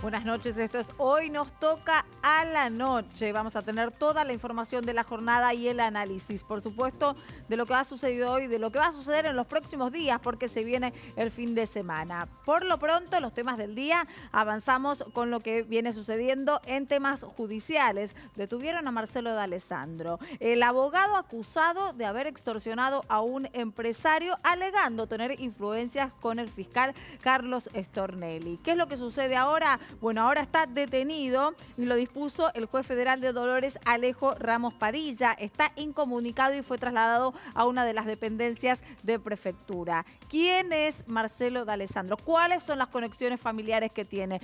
Buenas noches, esto es Hoy Nos Toca a la Noche. Vamos a tener toda la información de la jornada y el análisis, por supuesto, de lo que ha sucedido hoy, de lo que va a suceder en los próximos días, porque se viene el fin de semana. Por lo pronto, los temas del día, avanzamos con lo que viene sucediendo en temas judiciales. Detuvieron a Marcelo D'Alessandro, el abogado acusado de haber extorsionado a un empresario, alegando tener influencias con el fiscal Carlos Stornelli. ¿Qué es lo que sucede ahora? Bueno, ahora está detenido y lo dispuso el juez federal de Dolores, Alejo Ramos Padilla. Está incomunicado y fue trasladado a una de las dependencias de prefectura. ¿Quién es Marcelo D'Alessandro? ¿Cuáles son las conexiones familiares que tiene?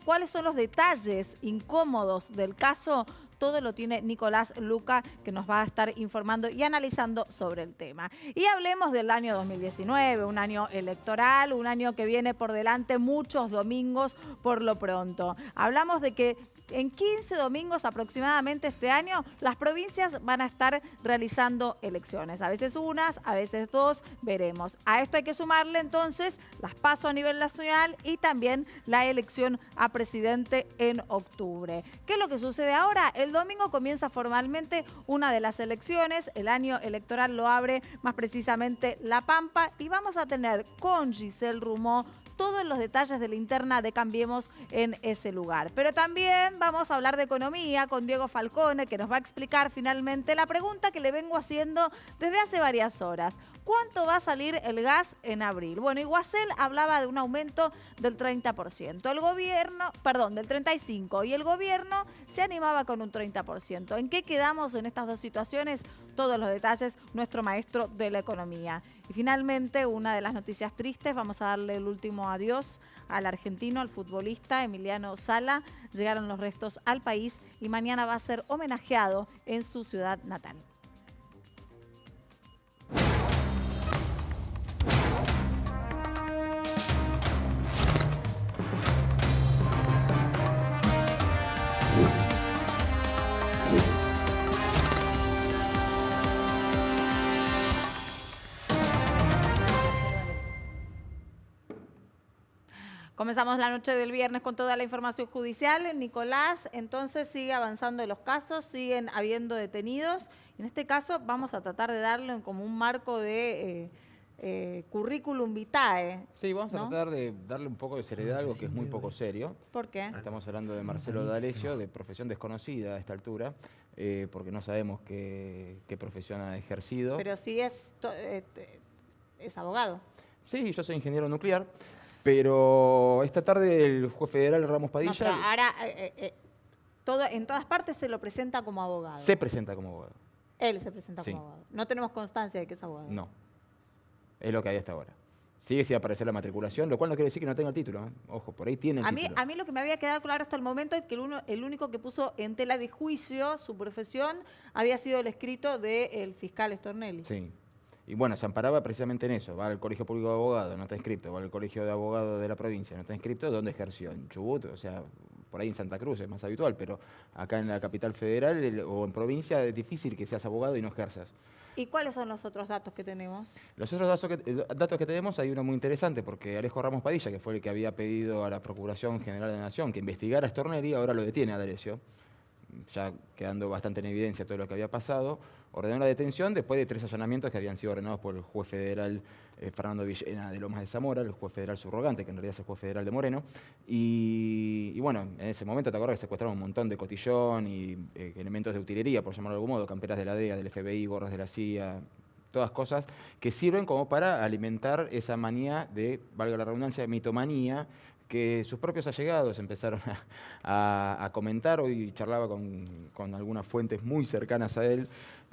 ¿Cuáles son los detalles incómodos del caso? Todo lo tiene Nicolás Luca, que nos va a estar informando y analizando sobre el tema. Y hablemos del año 2019, un año electoral, un año que viene por delante muchos domingos por lo pronto. Hablamos de que en 15 domingos aproximadamente este año, las provincias van a estar realizando elecciones. A veces unas, a veces dos, veremos. A esto hay que sumarle entonces las PASO a nivel nacional y también la elección a presidente en octubre. ¿Qué es lo que sucede ahora? El domingo comienza formalmente una de las elecciones. El año electoral lo abre más precisamente La Pampa y vamos a tener con Giselle Rumó todos los detalles de la interna de Cambiemos en ese lugar. Pero también vamos a hablar de economía con Diego Falcone, que nos va a explicar finalmente la pregunta que le vengo haciendo desde hace varias horas. ¿Cuánto va a salir el gas en abril? Bueno, Iguacel hablaba de un aumento del 30%. El gobierno, perdón, del 35%. Y el gobierno se animaba con un 30%. ¿En qué quedamos en estas dos situaciones? Todos los detalles, nuestro maestro de la economía. Y finalmente, una de las noticias tristes, vamos a darle el último adiós al argentino, al futbolista Emiliano Sala. Llegaron los restos al país y mañana va a ser homenajeado en su ciudad natal. Comenzamos la noche del viernes con toda la información judicial. Nicolás, entonces sigue avanzando los casos, siguen habiendo detenidos. En este caso vamos a tratar de darle como un marco de currículum vitae. Sí, vamos a ¿no? tratar de darle un poco de seriedad a algo que es muy poco serio. ¿Por qué? Estamos hablando de Marcelo D'Alessio, de profesión desconocida a esta altura, porque no sabemos qué profesión ha ejercido. Pero sí es abogado. Sí, yo soy ingeniero nuclear. Pero esta tarde el juez federal Ramos Padilla... No, pero ahora en todas partes se lo presenta como abogado. Se presenta como abogado. Él se presenta Sí. como abogado. No tenemos constancia de que es abogado. No. Es lo que hay hasta ahora. Sigue sin aparecer la matriculación, lo cual no quiere decir que no tenga el título. ¿Eh? Ojo, por ahí tiene el título. A mí lo que me había quedado claro hasta el momento es que el único que puso en tela de juicio su profesión había sido el escrito del fiscal Stornelli. Sí. Y bueno, se amparaba precisamente en eso. Va al Colegio Público de Abogados, no está inscripto. Va al Colegio de Abogados de la provincia, no está inscrito. ¿Dónde ejerció? En Chubut, o sea, por ahí en Santa Cruz es más habitual, pero acá en la capital federal o en provincia es difícil que seas abogado y no ejerzas. ¿Y cuáles son los otros datos que tenemos? Los otros datos que tenemos, hay uno muy interesante, porque Alejo Ramos Padilla, que fue el que había pedido a la Procuración General de la Nación que investigara a Stornelli, ahora lo detiene a D'Alessio, ya quedando bastante en evidencia todo lo que había pasado. Ordenó la detención después de 3 allanamientos que habían sido ordenados por el juez federal Fernando Villena de Lomas de Zamora, el juez federal subrogante, que en realidad es el juez federal de Moreno. Y bueno, en ese momento te acuerdas que secuestraron un montón de cotillón y elementos de utilería, por llamarlo de algún modo, camperas de la DEA, del FBI, gorras de la CIA, todas cosas que sirven como para alimentar esa manía de, valga la redundancia, mitomanía, que sus propios allegados empezaron a comentar. Hoy charlaba con algunas fuentes muy cercanas a él,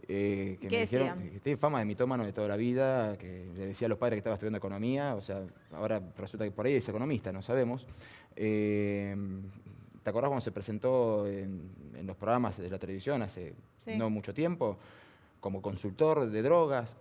que me dijeron que tiene fama de mitómano de toda la vida, que le decía a los padres que estaba estudiando economía, o sea, ahora resulta que por ahí es economista, no sabemos. ¿Te acordás cuando se presentó en los programas de la televisión hace no mucho tiempo, como consultor de drogas?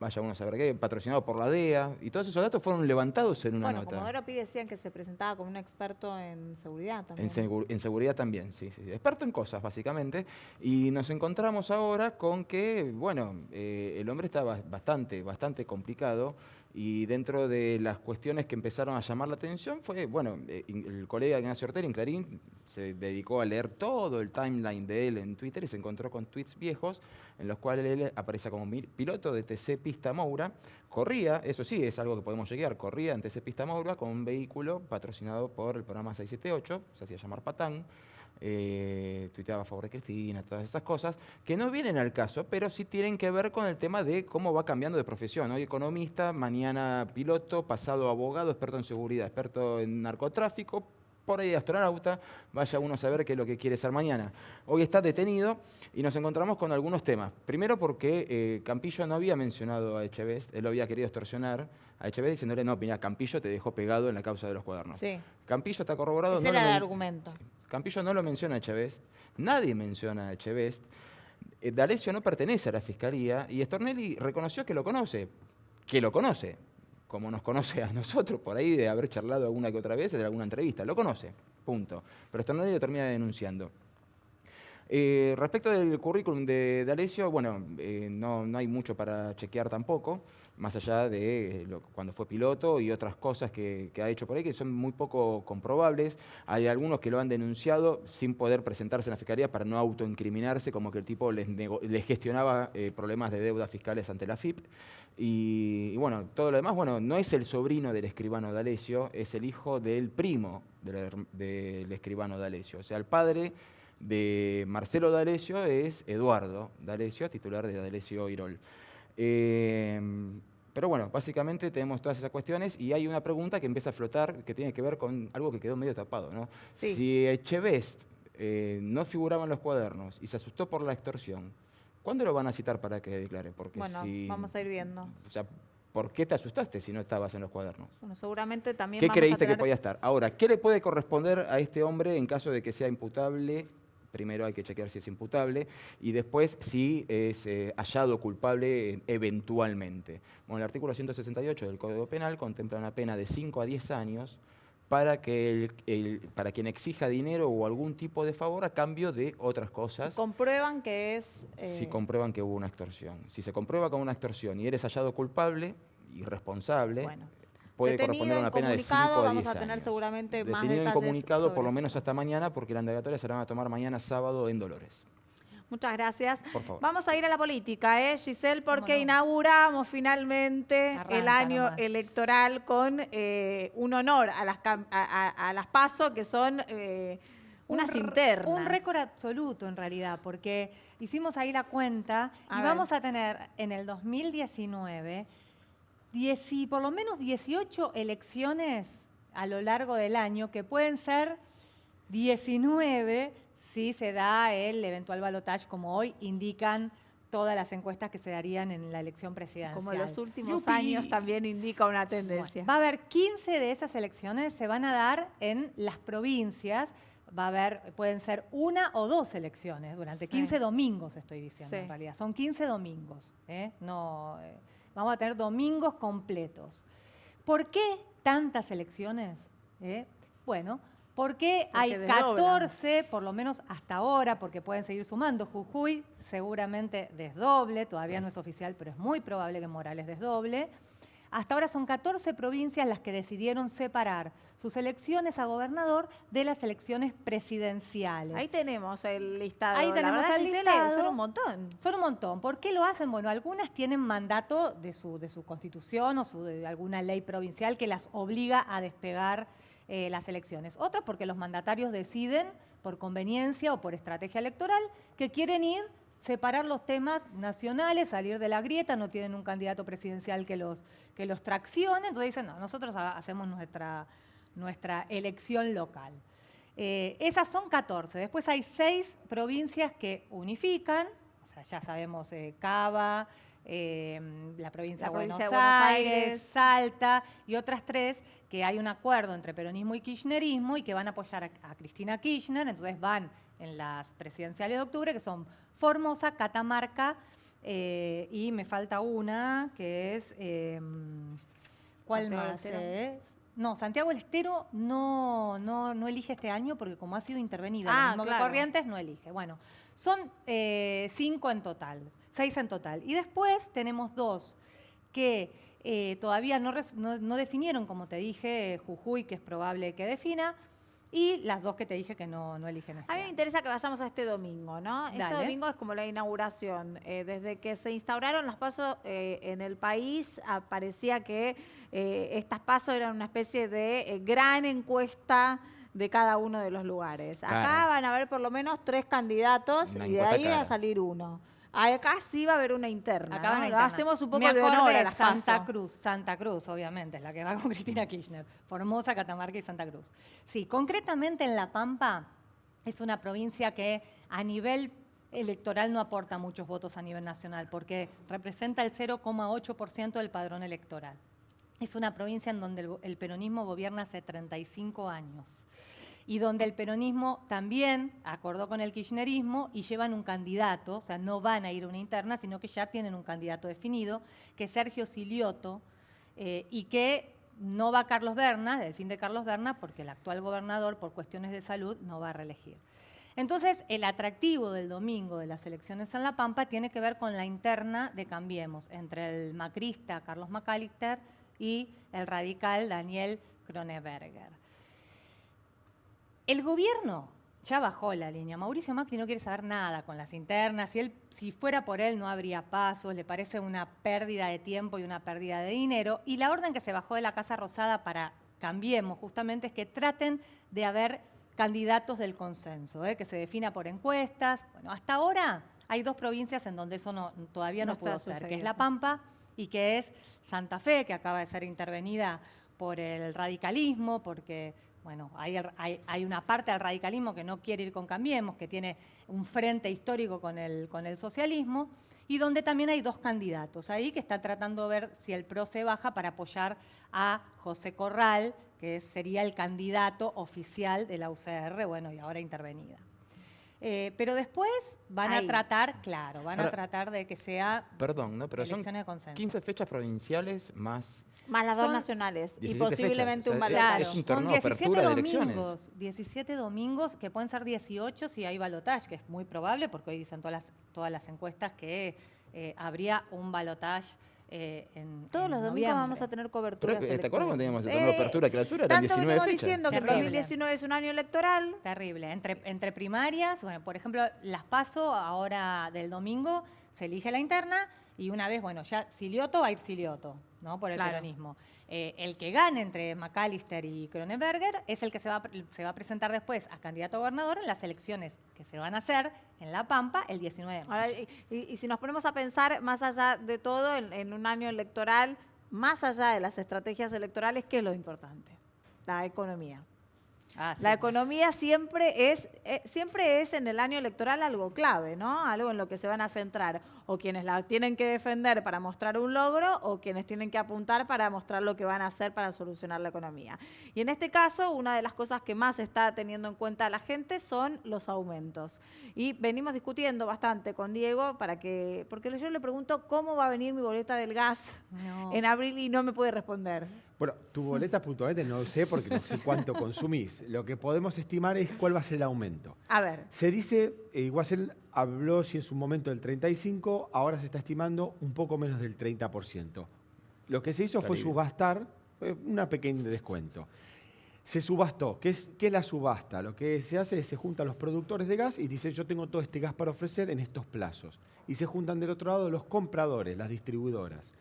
Vaya uno a saber qué, patrocinado por la DEA, y todos esos datos fueron levantados en una nota. Bueno, Comodoro Pi decían que se presentaba como un experto en seguridad también. En seguridad también, sí. Experto en cosas, básicamente. Y nos encontramos ahora con que, bueno, el hombre está bastante complicado. Y dentro de las cuestiones que empezaron a llamar la atención fue, bueno, el colega Ignacio Ortega en Clarín se dedicó a leer todo el timeline de él en Twitter y se encontró con tweets viejos en los cuales él aparece como piloto de TC Pista Moura. Corría, eso sí, es algo que podemos llegar, corría en TC Pista Moura con un vehículo patrocinado por el programa 678, se hacía llamar Patán. Tuiteaba a favor de Cristina, todas esas cosas, que no vienen al caso, pero sí tienen que ver con el tema de cómo va cambiando de profesión. Hoy economista, mañana piloto, pasado abogado, experto en seguridad, experto en narcotráfico, por ahí astronauta, vaya uno a saber qué es lo que quiere ser mañana. Hoy está detenido y nos encontramos con algunos temas. Primero porque Campillo no había mencionado a Echevest, él lo había querido extorsionar a Echevest diciéndole, no, mira, Campillo te dejó pegado en la causa de los cuadernos. Sí. Campillo está corroborado. Ese era el argumento. Sí. Campillo no lo menciona a Echevest, nadie menciona a Echevest. D'Alessio no pertenece a la Fiscalía y Stornelli reconoció que lo conoce, como nos conoce a nosotros, por ahí de haber charlado alguna que otra vez, de alguna entrevista, lo conoce, punto. Pero Stornelli lo termina denunciando. Respecto del currículum de D'Alessio, bueno, no hay mucho para chequear tampoco, más allá de cuando fue piloto y otras cosas que ha hecho por ahí que son muy poco comprobables. Hay algunos que lo han denunciado sin poder presentarse en la Fiscalía para no autoincriminarse, como que el tipo les gestionaba problemas de deudas fiscales ante la FIP. Y bueno, todo lo demás, bueno, no es el sobrino del escribano D'Alessio, es el hijo del primo del escribano D'Alessio. O sea, el padre de Marcelo D'Alessio es Eduardo D'Alessio, titular de D'Alessio Irol. Pero bueno, básicamente tenemos todas esas cuestiones y hay una pregunta que empieza a flotar que tiene que ver con algo que quedó medio tapado, ¿no? Sí. Si Echevest no figuraba en los cuadernos y se asustó por la extorsión, ¿cuándo lo van a citar para que declare? Porque Bueno, vamos a ir viendo. O sea, ¿por qué te asustaste si no estabas en los cuadernos? Bueno, seguramente también ¿Qué vamos creíste a tener... que podía estar? Ahora, ¿qué le puede corresponder a este hombre en caso de que sea imputable? Primero hay que chequear si es imputable y después si es hallado culpable eventualmente. Bueno, el artículo 168 del Código Penal contempla una pena de 5 a 10 años para para quien exija dinero o algún tipo de favor a cambio de otras cosas. Si comprueban que es... Si comprueban que hubo una extorsión. Si se comprueba con una extorsión y eres hallado culpable y responsable... Bueno. Puede Detenido, corresponder una pena de 5 a 10 años. Vamos a tener seguramente más detenido detalles. Incomunicado por lo sobre menos hasta mañana, porque la indagatoria se la van a tomar mañana sábado en Dolores. Muchas gracias. Por favor. Vamos a ir a la política, Giselle, porque inauguramos finalmente el año electoral con un honor a las PASO, que son unas internas. Un récord absoluto, en realidad, porque hicimos ahí la cuenta y vamos a tener en el 2019... por lo menos 18 elecciones a lo largo del año, que pueden ser 19 si se da el eventual balotaje, como hoy indican todas las encuestas que se darían en la elección presidencial. Como en los últimos años también indica una tendencia. Bueno, va a haber 15 de esas elecciones, se van a dar en las provincias. Va a haber, pueden ser una o dos elecciones durante 15 domingos, estoy diciendo en realidad. Son 15 domingos, vamos a tener domingos completos. ¿Por qué tantas elecciones? Bueno, porque hay 14, por lo menos hasta ahora, porque pueden seguir sumando. Jujuy seguramente desdoble, todavía no es oficial, pero es muy probable que Morales desdoble. Hasta ahora son 14 provincias las que decidieron separar sus elecciones a gobernador de las elecciones presidenciales. Ahí tenemos el listado. Ahí tenemos el listado. Son un montón. Son un montón. ¿Por qué lo hacen? Bueno, algunas tienen mandato de su constitución o de alguna ley provincial que las obliga a despegar las elecciones. Otras porque los mandatarios deciden, por conveniencia o por estrategia electoral, que quieren separar los temas nacionales, salir de la grieta, no tienen un candidato presidencial que los traccione, entonces dicen, no, nosotros hacemos nuestra elección local. Esas son 14. Después hay 6 provincias que unifican, o sea, ya sabemos Cava, la provincia de Buenos Aires, Salta y otras 3 que hay un acuerdo entre peronismo y kirchnerismo y que van a apoyar a Cristina Kirchner, entonces van en las presidenciales de octubre, que son Formosa, Catamarca y me falta una que es... ¿Cuál más es? No, Santiago del Estero no elige este año porque como ha sido intervenida, lo mismo que Corrientes, no elige. Bueno, son 5 en total, 6 en total. Y después tenemos 2 que Todavía no definieron, como te dije, Jujuy, que es probable que defina, y las dos que te dije que no eligen. A mí me interesa que vayamos a este domingo, ¿no? Este Dale. domingo es como la inauguración. Desde que se instauraron las PASO en el país, parecía que estas PASO eran una especie de gran encuesta de cada uno de los lugares. Acá Cara. van a haber por lo menos 3 candidatos Una y de encuesta ahí va a cara. salir uno. Acá sí va a haber una interna. Acá va ¿no? una Lo interna. hacemos un poco Me de acordé honor a de las PASO. Santa Cruz, obviamente, es la que va con Cristina Kirchner. Formosa, Catamarca y Santa Cruz. Sí, concretamente en La Pampa es una provincia que a nivel electoral no aporta muchos votos a nivel nacional, porque representa el 0,8% del padrón electoral. Es una provincia en donde el peronismo gobierna hace 35 años. Y donde el peronismo también acordó con el kirchnerismo y llevan un candidato, o sea, no van a ir a una interna, sino que ya tienen un candidato definido, que es Sergio Silioto, y que no va Carlos Berna, del fin de Carlos Berna, porque el actual gobernador, por cuestiones de salud, no va a reelegir. Entonces, el atractivo del domingo de las elecciones en La Pampa tiene que ver con la interna de Cambiemos, entre el macrista Carlos McAllister y el radical Daniel Kroneberger. El gobierno ya bajó la línea. Mauricio Macri no quiere saber nada con las internas. Si fuera por él no habría pasos, le parece una pérdida de tiempo y una pérdida de dinero. Y la orden que se bajó de la Casa Rosada para Cambiemos justamente es que traten de haber candidatos del consenso, que se defina por encuestas. Bueno, hasta ahora hay 2 provincias en donde eso todavía no pudo ser, que es La Pampa y que es Santa Fe, que acaba de ser intervenida por el radicalismo, porque bueno, hay una parte del radicalismo que no quiere ir con Cambiemos, que tiene un frente histórico con el socialismo, y donde también hay 2 candidatos ahí que están tratando de ver si el PRO se baja para apoyar a José Corral, que sería el candidato oficial de la UCR, bueno, y ahora intervenida. Pero después van a tratar, claro, a tratar de que sea Perdón, ¿no? Pero son elecciones de consenso. 15 fechas provinciales más... Más las 2 Son nacionales y 17 posiblemente fechas. un O sea, balotaje. es un torneo Son de apertura de elecciones. 17 domingos, que pueden ser 18 si hay balotaje, que es muy probable, porque hoy dicen todas las encuestas que habría un balotaje Todos los domingos vamos a tener cobertura. ¿Te acuerdas cuando teníamos el torneo de apertura y clausura? Eran Tanto 19 venimos fechas. diciendo que el Terrible. 2019 es un año electoral. Terrible. Entre primarias, bueno, por ejemplo, las PASO ahora del domingo, se elige la interna y una vez, bueno, ya Silioto va a ir Silioto, ¿no? Por el Claro. peronismo. El que gane entre McAllister y Kroneberger es el que se va a presentar después a candidato a gobernador en las elecciones que se van a hacer en La Pampa el 19 de mayo. Ahora, y si nos ponemos a pensar más allá de todo en un año electoral, más allá de las estrategias electorales, ¿qué es lo importante? La economía. Ah, sí. La economía siempre es en el año electoral algo clave, ¿no? Algo en lo que se van a centrar. O quienes la tienen que defender para mostrar un logro o quienes tienen que apuntar para mostrar lo que van a hacer para solucionar la economía. Y en este caso, una de las cosas que más está teniendo en cuenta la gente son los aumentos. Y venimos discutiendo bastante con Diego porque yo le pregunto cómo va a venir mi boleta del gas No. en abril y no me puede responder. Bueno, tu boleta puntualmente no lo sé porque no sé cuánto consumís. Lo que podemos estimar es cuál va a ser el aumento. A ver. Se dice, Guasel habló si en su momento del 35, ahora se está estimando un poco menos del 30%. Lo que se hizo fue Terrible. subastar, un pequeño descuento. Se subastó. ¿Qué es la subasta? Lo que se hace es se juntan los productores de gas y dicen yo tengo todo este gas para ofrecer en estos plazos. Y se juntan del otro lado los compradores, las distribuidoras.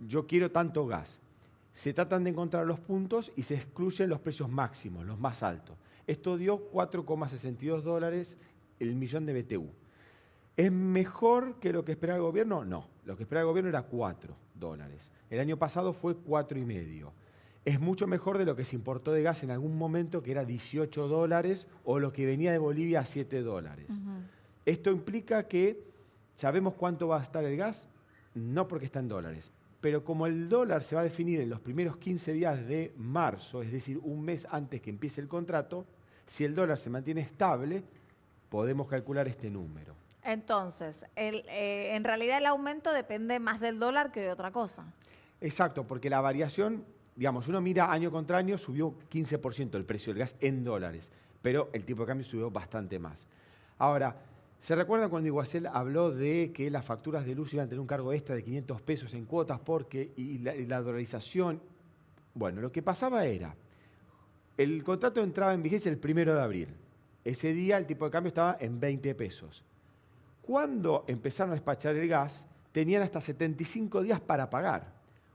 Yo quiero tanto gas. Se tratan de encontrar los puntos y se excluyen los precios máximos, los más altos. Esto dio $4,62 el millón de BTU. ¿Es mejor que lo que esperaba el gobierno? No. Lo que esperaba el gobierno era $4. El año pasado fue $4,5. Es mucho mejor de lo que se importó de gas en algún momento, que era $18, o lo que venía de Bolivia a $7. Esto implica que sabemos cuánto va a estar el gas, no porque está en dólares. Pero como el dólar se va a definir en los primeros 15 días de marzo, es decir, un mes antes que empiece el contrato, si el dólar se mantiene estable, podemos calcular este número. Entonces, en realidad el aumento depende más del dólar que de otra cosa. Exacto, porque la variación, digamos, uno mira año contra año, subió 15% el precio del gas en dólares, pero el tipo de cambio subió bastante más. Ahora, ¿Se recuerdan cuando Iguacel habló de que las facturas de luz iban a tener un cargo extra de 500 pesos en cuotas y la dolarización? Bueno, lo que pasaba era, el contrato entraba en vigencia el 1 de abril. Ese día el tipo de cambio estaba en 20 pesos. Cuando empezaron a despachar el gas, tenían hasta 75 días para pagar.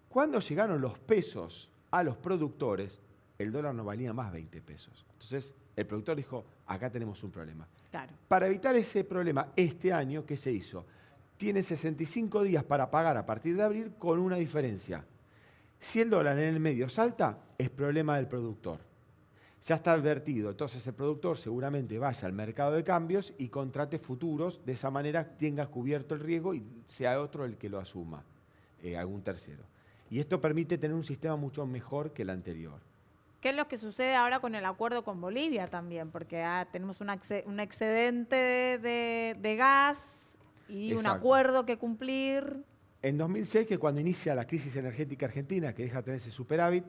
Cuando llegaron los pesos a los productores, el dólar no valía más 20 pesos. Entonces, el productor dijo, acá tenemos un problema. Claro. Para evitar ese problema, este año, ¿qué se hizo? Tiene 65 días para pagar a partir de abril con una diferencia. Si el dólar en el medio salta, es problema del productor. Ya está advertido, entonces el productor seguramente vaya al mercado de cambios y contrate futuros, de esa manera tenga cubierto el riesgo y sea otro el que lo asuma, algún tercero. Y esto permite tener un sistema mucho mejor que el anterior. ¿Qué es lo que sucede ahora con el acuerdo con Bolivia también? Porque tenemos un excedente de gas y un Exacto. acuerdo que cumplir. En 2006, que cuando inicia la crisis energética argentina, que deja de tener ese superávit,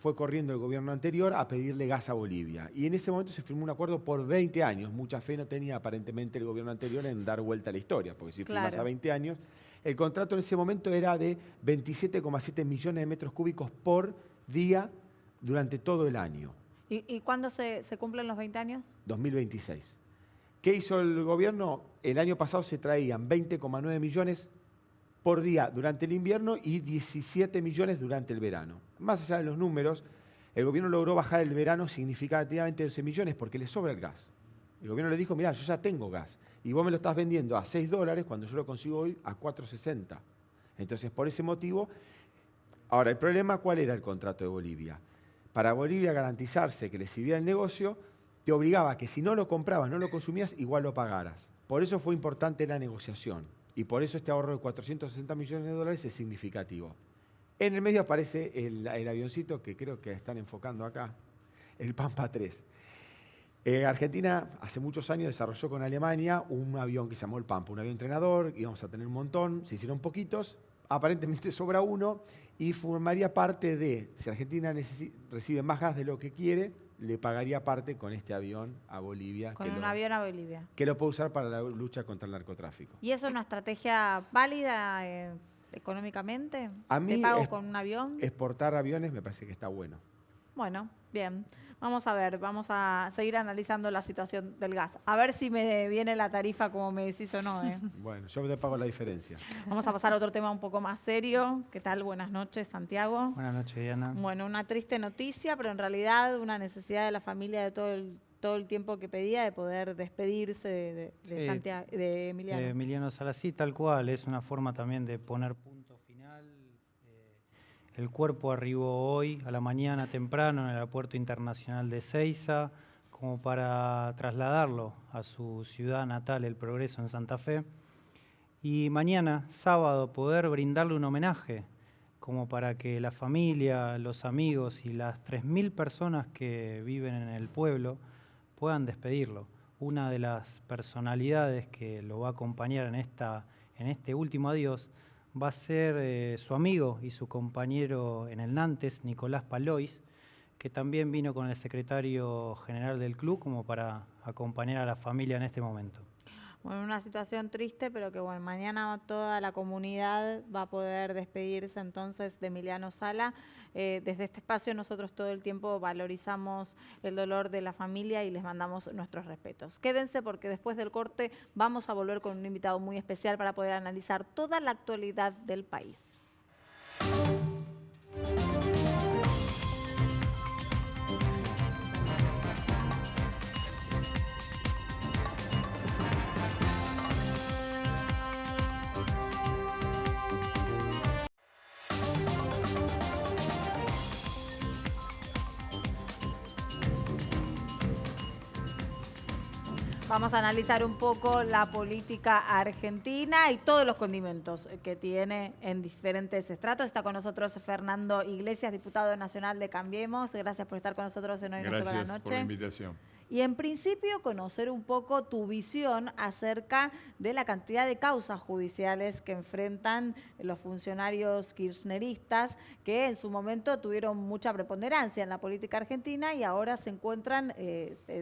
fue corriendo el gobierno anterior a pedirle gas a Bolivia. Y en ese momento se firmó un acuerdo por 20 años. Mucha fe no tenía aparentemente el gobierno anterior en dar vuelta a la historia, porque si firmas a 20 años, el contrato en ese momento era de 27,7 millones de metros cúbicos por día durante todo el año. ¿Y cuándo se cumplen los 20 años? 2026. ¿Qué hizo el gobierno? El año pasado se traían 20,9 millones por día durante el invierno y 17 millones durante el verano. Más allá de los números, el gobierno logró bajar el verano significativamente 12 millones porque le sobra el gas. El gobierno le dijo, mirá, yo ya tengo gas y vos me lo estás vendiendo a $6 cuando yo lo consigo hoy a 4,60. Entonces, por ese motivo... Ahora, el problema, ¿cuál era el contrato de Bolivia? Para Bolivia garantizarse que le sirviera el negocio, te obligaba a que si no lo comprabas, no lo consumías, igual lo pagaras. Por eso fue importante la negociación. Y por eso este ahorro de 460 millones de dólares es significativo. En el medio aparece el avioncito que creo que están enfocando acá, el Pampa 3. Argentina hace muchos años desarrolló con Alemania un avión que se llamó el Pampa, un avión entrenador, íbamos a tener un montón, se hicieron poquitos, aparentemente sobra uno y formaría parte de, si Argentina recibe más gas de lo que quiere, le pagaría parte con este avión a Bolivia. Con un avión a Bolivia. Que lo puede usar para la lucha contra el narcotráfico. ¿Y eso es una estrategia válida económicamente? A mí ¿Te pago con un avión? Exportar aviones me parece que está bueno. Bueno, bien. Vamos a ver, vamos a seguir analizando la situación del gas. A ver si me viene la tarifa como me decís o no. Bueno, yo te pago la diferencia. Vamos a pasar a otro tema un poco más serio. ¿Qué tal? Buenas noches, Santiago. Buenas noches, Diana. Bueno, una triste noticia, pero en realidad una necesidad de la familia de todo el tiempo que pedía de poder despedirse de Emiliano. Emiliano Sala, sí, tal cual. Es una forma también de poner punto final. El cuerpo arribó hoy a la mañana temprano en el aeropuerto internacional de Ezeiza como para trasladarlo a su ciudad natal, El Progreso, en Santa Fe. Y mañana, sábado, poder brindarle un homenaje como para que la familia, los amigos y las 3.000 personas que viven en el pueblo puedan despedirlo. Una de las personalidades que lo va a acompañar en este último adiós va a ser su amigo y su compañero en el Nantes, Nicolás Palois, que también vino con el secretario general del club como para acompañar a la familia en este momento. Bueno, una situación triste, pero que bueno, mañana toda la comunidad va a poder despedirse entonces de Emiliano Sala. Desde este espacio nosotros todo el tiempo valorizamos el dolor de la familia y les mandamos nuestros respetos. Quédense porque después del corte vamos a volver con un invitado muy especial para poder analizar toda la actualidad del país. Vamos a analizar un poco la política argentina y todos los condimentos que tiene en diferentes estratos. Está con nosotros Fernando Iglesias, diputado nacional de Cambiemos. Gracias por estar con nosotros en Hoy Nos Toca la Noche. Gracias por la invitación. Y en principio conocer un poco tu visión acerca de la cantidad de causas judiciales que enfrentan los funcionarios kirchneristas que en su momento tuvieron mucha preponderancia en la política argentina y ahora se encuentran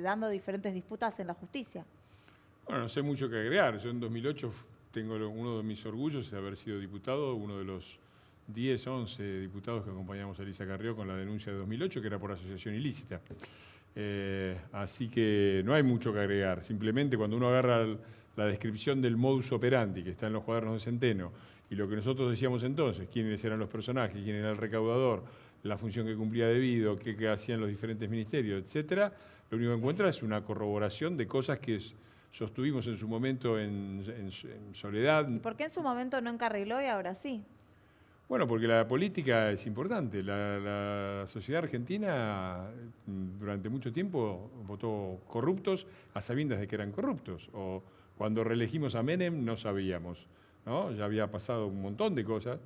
dando diferentes disputas en la justicia. Bueno, no sé mucho que agregar. Yo en 2008 tengo uno de mis orgullos de haber sido diputado, uno de los 10, 11 diputados que acompañamos a Elisa Carrió con la denuncia de 2008, que era por asociación ilícita. Así que no hay mucho que agregar. Simplemente cuando uno agarra la descripción del modus operandi que está en los cuadernos de Centeno y lo que nosotros decíamos entonces, quiénes eran los personajes, quién era el recaudador, la función que cumplía debido, qué hacían los diferentes ministerios, etcétera, lo único que encuentra es una corroboración de cosas que sostuvimos en su momento en soledad. ¿Y por qué en su momento no encarriló y ahora sí? Bueno, porque la política es importante. La sociedad argentina durante mucho tiempo votó corruptos a sabiendas de que eran corruptos. O cuando reelegimos a Menem no sabíamos, ¿no? Ya había pasado un montón de cosas.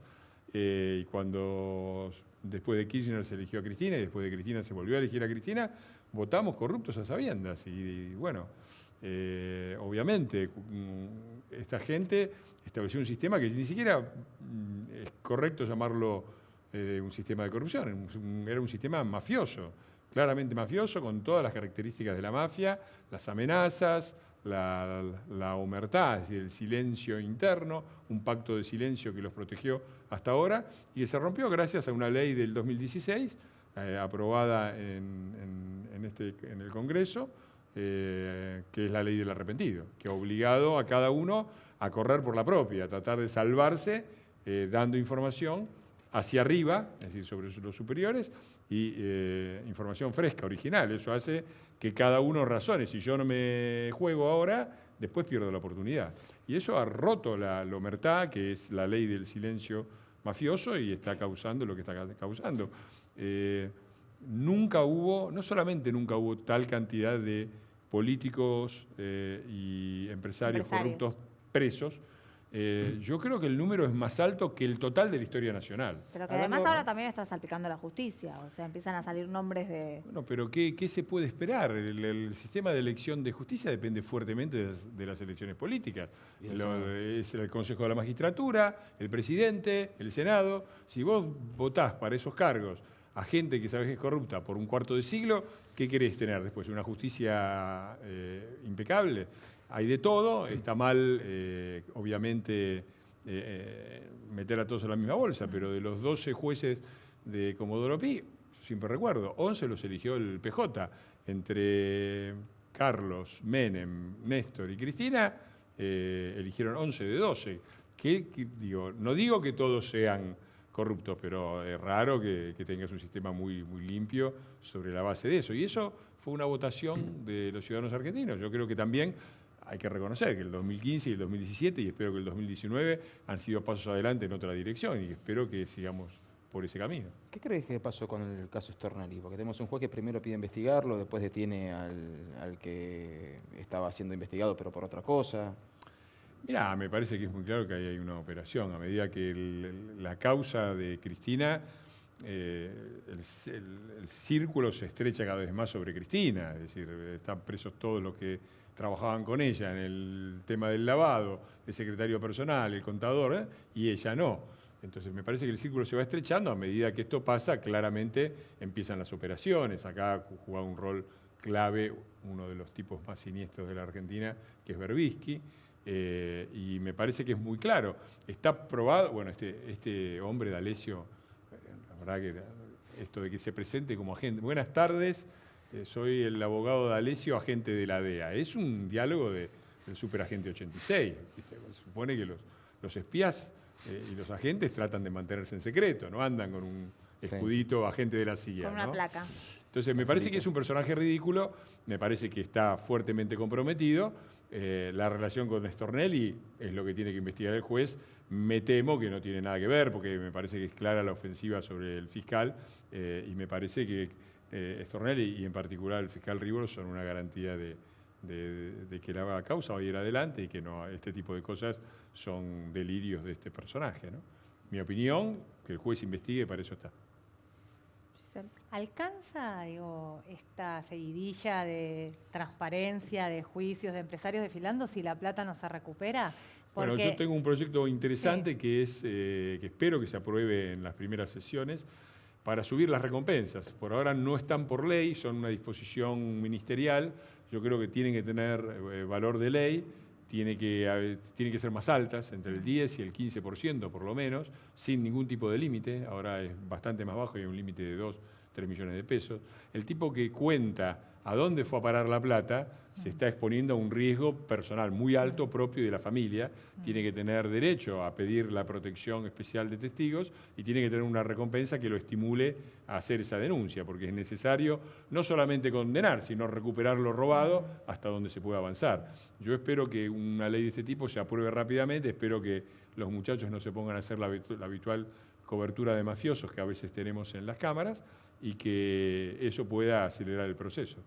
Y cuando después de Kirchner se eligió a Cristina y después de Cristina se volvió a elegir a Cristina, votamos corruptos a sabiendas. Y bueno, obviamente esta gente estableció un sistema que ni siquiera es correcto llamarlo un sistema de corrupción, era un sistema mafioso, claramente mafioso, con todas las características de la mafia, las amenazas, la omertá, es decir, el silencio interno, un pacto de silencio que los protegió hasta ahora y que se rompió gracias a una ley del 2016 aprobada en el Congreso, que es la ley del arrepentido, que ha obligado a cada uno a correr por la propia, a tratar de salvarse dando información hacia arriba, es decir, sobre los superiores, y información fresca, original. Eso hace que cada uno razone. Si yo no me juego ahora, después pierdo la oportunidad. Y eso ha roto la omertá, que es la ley del silencio mafioso, y está causando lo que está causando. No solamente nunca hubo tal cantidad de políticos y empresarios corruptos presos. Yo creo que el número es más alto que el total de la historia nacional. Pero que además ahora también está salpicando la justicia, o sea, empiezan a salir nombres de... Bueno, pero ¿qué se puede esperar? El sistema de elección de justicia depende fuertemente de las elecciones políticas. Es el Consejo de la Magistratura, el presidente, el Senado. Si vos votás para esos cargos a gente que sabés que es corrupta por un cuarto de siglo, ¿qué querés tener después? ¿Una justicia impecable? Hay de todo, está mal, obviamente, meter a todos en la misma bolsa, pero de los 12 jueces de Comodoro Pi, siempre recuerdo, 11 los eligió el PJ. Entre Carlos, Menem, Néstor y Cristina, eligieron 11 de 12. No digo que todos sean corruptos, pero es raro que tengas un sistema muy, muy limpio sobre la base de eso. Y eso fue una votación de los ciudadanos argentinos. Yo creo que también hay que reconocer que el 2015 y el 2017, y espero que el 2019, han sido pasos adelante en otra dirección, y espero que sigamos por ese camino. ¿Qué crees que pasó con el caso Stornelli? Porque tenemos un juez que primero pide investigarlo, después detiene al que estaba siendo investigado, pero por otra cosa. Mirá, me parece que es muy claro que ahí hay una operación. A medida que la causa de Cristina, el círculo se estrecha cada vez más sobre Cristina, es decir, están presos todos los que trabajaban con ella en el tema del lavado, el secretario personal, el contador, y ella no. Entonces me parece que el círculo se va estrechando. A medida que esto pasa, claramente empiezan las operaciones. Acá jugaba un rol clave uno de los tipos más siniestros de la Argentina, que es Berbisky. Y me parece que es muy claro. Está probado, bueno, este hombre D'Alessio, la verdad que esto de que se presente como agente. Buenas tardes, soy el abogado D'Alessio, agente de la DEA. Es un diálogo del superagente 86. ¿Viste? Se supone que los espías y los agentes tratan de mantenerse en secreto, no andan con un escudito agente de la CIA. Con una ¿no? placa. Entonces me parece que es un personaje ridículo, me parece que está fuertemente comprometido. La relación con Stornelli es lo que tiene que investigar el juez. Me temo que no tiene nada que ver, porque me parece que es clara la ofensiva sobre el fiscal, y me parece que Stornelli y en particular el fiscal Rivolo son una garantía de que la causa va a ir adelante y que no, este tipo de cosas son delirios de este personaje, ¿no? Mi opinión, que el juez investigue, para eso está. ¿Alcanza, digo, esta seguidilla de transparencia, de juicios, de empresarios desfilando si la plata no se recupera? Porque, bueno, yo tengo un proyecto interesante que es que espero que se apruebe en las primeras sesiones para subir las recompensas. Por ahora no están por ley, son una disposición ministerial, yo creo que tienen que tener valor de ley, tienen que ser más altas, entre el 10 y el 15% por lo menos, sin ningún tipo de límite. Ahora es bastante más bajo y hay un límite de 2-3 millones de pesos. El tipo que cuenta a dónde fue a parar la plata se está exponiendo a un riesgo personal muy alto propio de la familia. Tiene que tener derecho a pedir la protección especial de testigos y tiene que tener una recompensa que lo estimule a hacer esa denuncia, porque es necesario no solamente condenar, sino recuperar lo robado hasta donde se pueda avanzar. Yo espero que una ley de este tipo se apruebe rápidamente, espero que los muchachos no se pongan a hacer la habitual cobertura de mafiosos que a veces tenemos en las cámaras, y que eso pueda acelerar el proceso.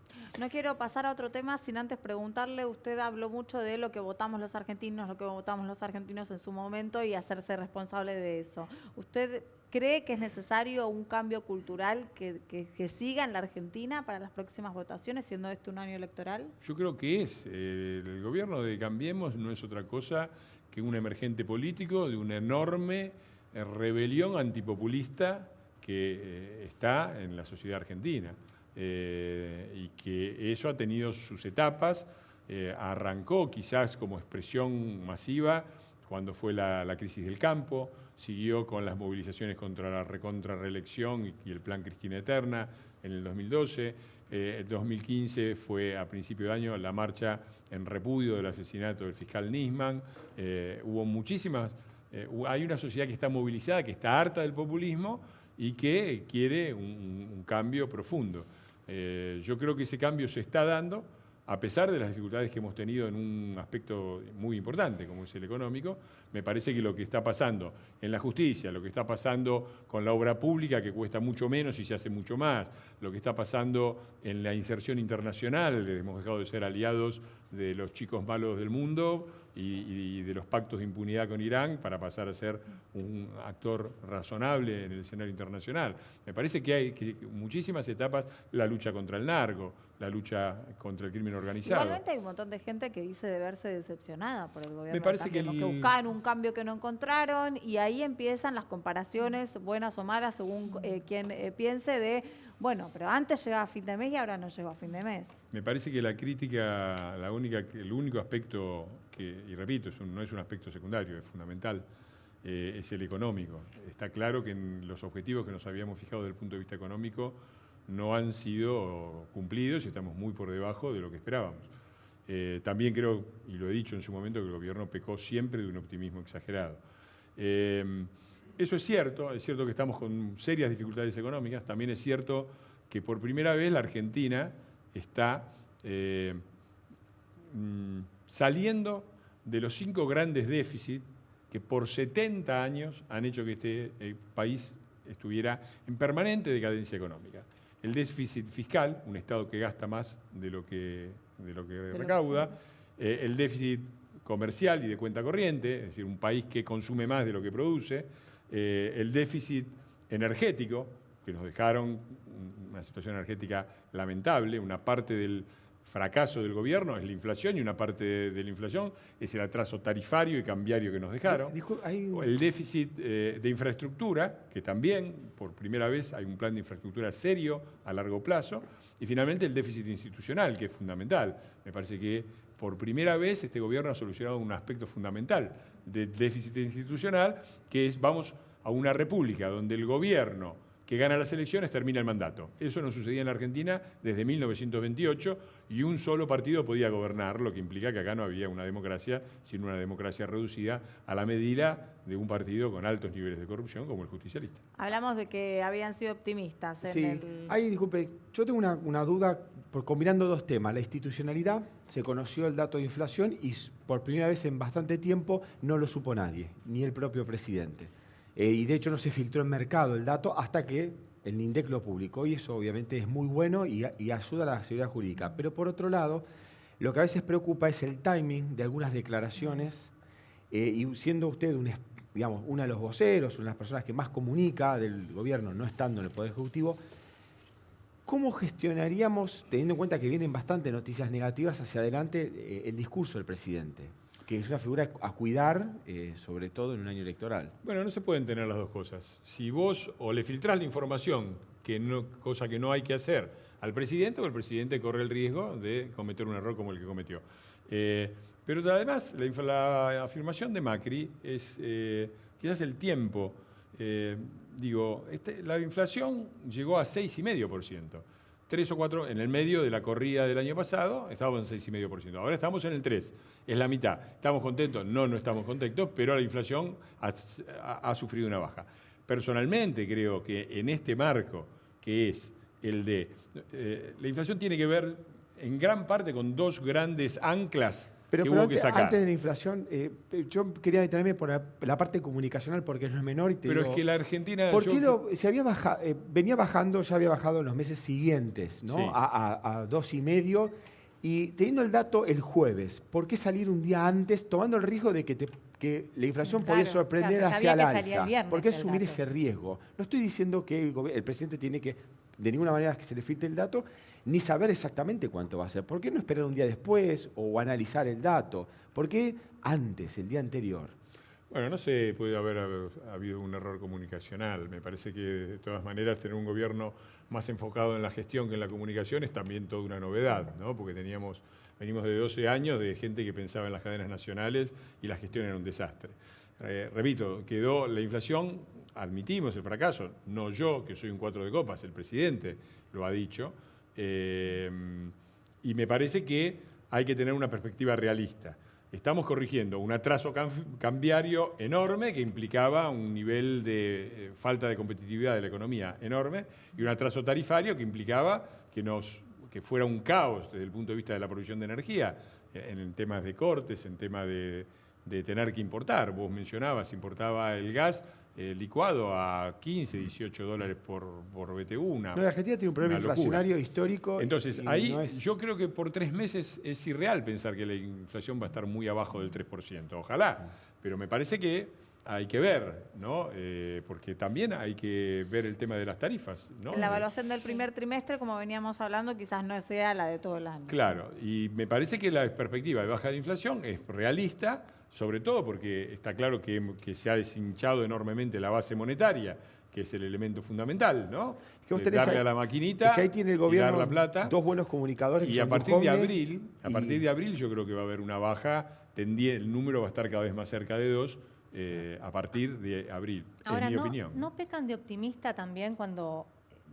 No quiero pasar a otro tema sin antes preguntarle, usted habló mucho de lo que votamos los argentinos en su momento y hacerse responsable de eso. ¿Usted cree que es necesario un cambio cultural que siga en la Argentina para las próximas votaciones, siendo este un año electoral? Yo creo que el gobierno de Cambiemos no es otra cosa que un emergente político de una enorme rebelión antipopulista que está en la sociedad argentina y que eso ha tenido sus etapas. Arrancó quizás como expresión masiva cuando fue la crisis del campo, siguió con las movilizaciones contra la reelección y el plan Cristina Eterna en el 2012. El 2015 fue a principio de año la marcha en repudio del asesinato del fiscal Nisman. Hubo muchísimas... hay una sociedad que está movilizada, que está harta del populismo y que quiere un cambio profundo. Yo creo que ese cambio se está dando, a pesar de las dificultades que hemos tenido en un aspecto muy importante, como es el económico. Me parece que lo que está pasando en la justicia, lo que está pasando con la obra pública, que cuesta mucho menos y se hace mucho más, lo que está pasando en la inserción internacional, hemos dejado de ser aliados de los chicos malos del mundo y de los pactos de impunidad con Irán para pasar a ser un actor razonable en el escenario internacional. Me parece que hay muchísimas etapas, la lucha contra el narco, la lucha contra el crimen organizado. Igualmente hay un montón de gente que dice de verse decepcionada por el gobierno. Me parece que buscaban un cambio que no encontraron, y ahí empiezan las comparaciones buenas o malas según quien piense de, bueno, pero antes llegaba a fin de mes y ahora no llegó a fin de mes. Me parece que la crítica, el único aspecto y repito, no es un aspecto secundario, es fundamental, es el económico. Está claro que los objetivos que nos habíamos fijado desde el punto de vista económico no han sido cumplidos y estamos muy por debajo de lo que esperábamos. También creo, y lo he dicho en su momento, que el gobierno pecó siempre de un optimismo exagerado. Eso es cierto que estamos con serias dificultades económicas, también es cierto que por primera vez la Argentina está saliendo de los 5 grandes déficits que por 70 años han hecho que este país estuviera en permanente decadencia económica. El déficit fiscal, un Estado que gasta más de lo que recauda, el déficit comercial y de cuenta corriente, es decir, un país que consume más de lo que produce, el déficit energético, que nos dejaron una situación energética lamentable, una parte del fracaso del gobierno es la inflación y una parte de la inflación es el atraso tarifario y cambiario que nos dejaron. El déficit de infraestructura, que también por primera vez hay un plan de infraestructura serio a largo plazo, y finalmente el déficit institucional, que es fundamental. Me parece que por primera vez este gobierno ha solucionado un aspecto fundamental del déficit institucional, que es vamos a una república donde el gobierno que gana las elecciones termina el mandato. Eso no sucedía en la Argentina desde 1928 y un solo partido podía gobernar, lo que implica que acá no había una democracia, sino una democracia reducida a la medida de un partido con altos niveles de corrupción como el justicialista. Hablamos de que habían sido optimistas en el... Ahí, disculpe, yo tengo una duda combinando 2 temas. La institucionalidad, se conoció el dato de inflación y por primera vez en bastante tiempo no lo supo nadie, ni el propio presidente. Y de hecho no se filtró en mercado el dato hasta que el INDEC lo publicó, y eso obviamente es muy bueno y ayuda a la seguridad jurídica. Pero por otro lado, lo que a veces preocupa es el timing de algunas declaraciones, y siendo usted uno de los voceros, una de las personas que más comunica del gobierno, no estando en el Poder Ejecutivo, ¿cómo gestionaríamos, teniendo en cuenta que vienen bastante noticias negativas hacia adelante, el discurso del presidente? que es una figura a cuidar, sobre todo en un año electoral. Bueno, no se pueden tener las dos cosas. Si vos o le filtrás la información, cosa que no hay que hacer, al presidente, o el presidente corre el riesgo de cometer un error como el que cometió. Pero además, la afirmación de Macri es quizás el tiempo. La inflación llegó a 6,5%. 3 o 4, en el medio de la corrida del año pasado, estábamos en 6,5%. Ahora estamos en el 3%, es la mitad. ¿Estamos contentos? No estamos contentos, pero la inflación ha sufrido una baja. Personalmente creo que en este marco, que es el de... la inflación tiene que ver en gran parte con dos grandes anclas que hubo que sacar. Antes de la inflación, yo quería detenerme por la parte comunicacional porque no es menor. Pero es que la Argentina... ¿Por qué venía bajando, ya había bajado en los meses siguientes, ¿no? Sí. A 2,5, y teniendo el dato el jueves, ¿por qué salir un día antes tomando el riesgo de que la inflación podía sorprender claro, se hacia el sabía que salía alza? el viernes ¿Por qué el asumir dato? ese riesgo? No estoy diciendo que el presidente tiene que, de ninguna manera que se le filtre el dato, ni saber exactamente cuánto va a ser. ¿Por qué no esperar un día después o analizar el dato? ¿Por qué antes, el día anterior? Bueno, no sé, puede haber habido un error comunicacional. Me parece que, de todas maneras, tener un gobierno más enfocado en la gestión que en la comunicación es también toda una novedad, ¿no? Porque venimos de 12 años de gente que pensaba en las cadenas nacionales y la gestión era un desastre. Repito, quedó la inflación, admitimos el fracaso, no yo, que soy un 4 de copas, el presidente lo ha dicho, y me parece que hay que tener una perspectiva realista. Estamos corrigiendo un atraso cambiario enorme que implicaba un nivel de falta de competitividad de la economía enorme y un atraso tarifario que implicaba que fuera un caos desde el punto de vista de la provisión de energía, en temas de cortes, en temas de tener que importar. Vos mencionabas, importaba el gas licuado a 15, 18 dólares por BTU. La Argentina tiene un problema inflacionario histórico. Entonces, ahí yo creo que por 3 meses es irreal pensar que la inflación va a estar muy abajo del 3%. Ojalá, pero me parece que hay que ver, ¿no? Porque también hay que ver el tema de las tarifas, ¿no? La evaluación del primer trimestre, como veníamos hablando, quizás no sea la de todo el año. Claro, y me parece que la perspectiva de baja de inflación es realista, sobre todo porque está claro que se ha deshinchado enormemente la base monetaria, que es el elemento fundamental, ¿no? Darle a la maquinita, que ahí tiene el gobierno tirar la plata. Dos buenos comunicadores. Y a partir de abril yo creo que va a haber una baja, el número va a estar cada vez más cerca de 2 a partir de abril, Ahora, en mi opinión. ¿no pecan de optimista también cuando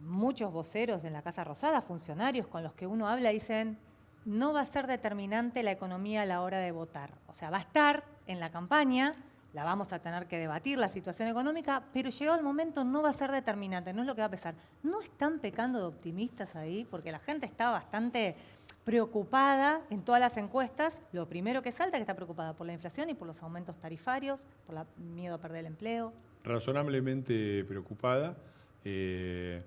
muchos voceros en la Casa Rosada, funcionarios con los que uno habla, dicen no va a ser determinante la economía a la hora de votar? O sea, va a estar en la campaña, la vamos a tener que debatir, la situación económica, pero llegado el momento no va a ser determinante, no es lo que va a pesar. ¿No están pecando de optimistas ahí? Porque la gente está bastante preocupada en todas las encuestas. Lo primero que salta es que está preocupada por la inflación y por los aumentos tarifarios, por el miedo a perder el empleo. Razonablemente preocupada. El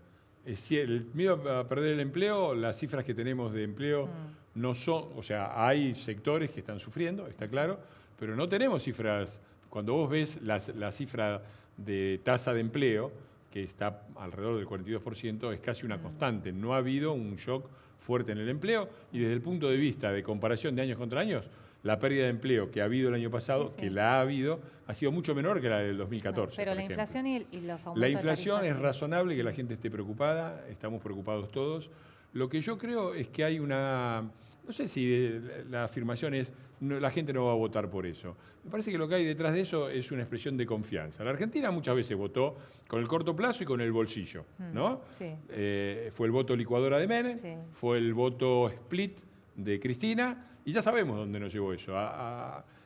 miedo a perder el empleo, las cifras que tenemos de empleo no son, o sea, hay sectores que están sufriendo, está claro, pero no tenemos cifras. Cuando vos ves la cifra de tasa de empleo, que está alrededor del 42%, es casi una constante. No ha habido un shock fuerte en el empleo y desde el punto de vista de comparación de años contra años, la pérdida de empleo que ha habido el año pasado, que la ha habido, ha sido mucho menor que la del 2014. Pero la inflación y los aumentos La inflación de es tarifas, razonable que la gente esté preocupada, estamos preocupados todos. Lo que yo creo es que hay una... No sé si la afirmación es la gente no va a votar por eso. Me parece que lo que hay detrás de eso es una expresión de confianza. La Argentina muchas veces votó con el corto plazo y con el bolsillo, ¿no? Sí. Fue el voto licuadora de Menem, Sí. fue el voto split de Cristina y ya sabemos dónde nos llevó eso.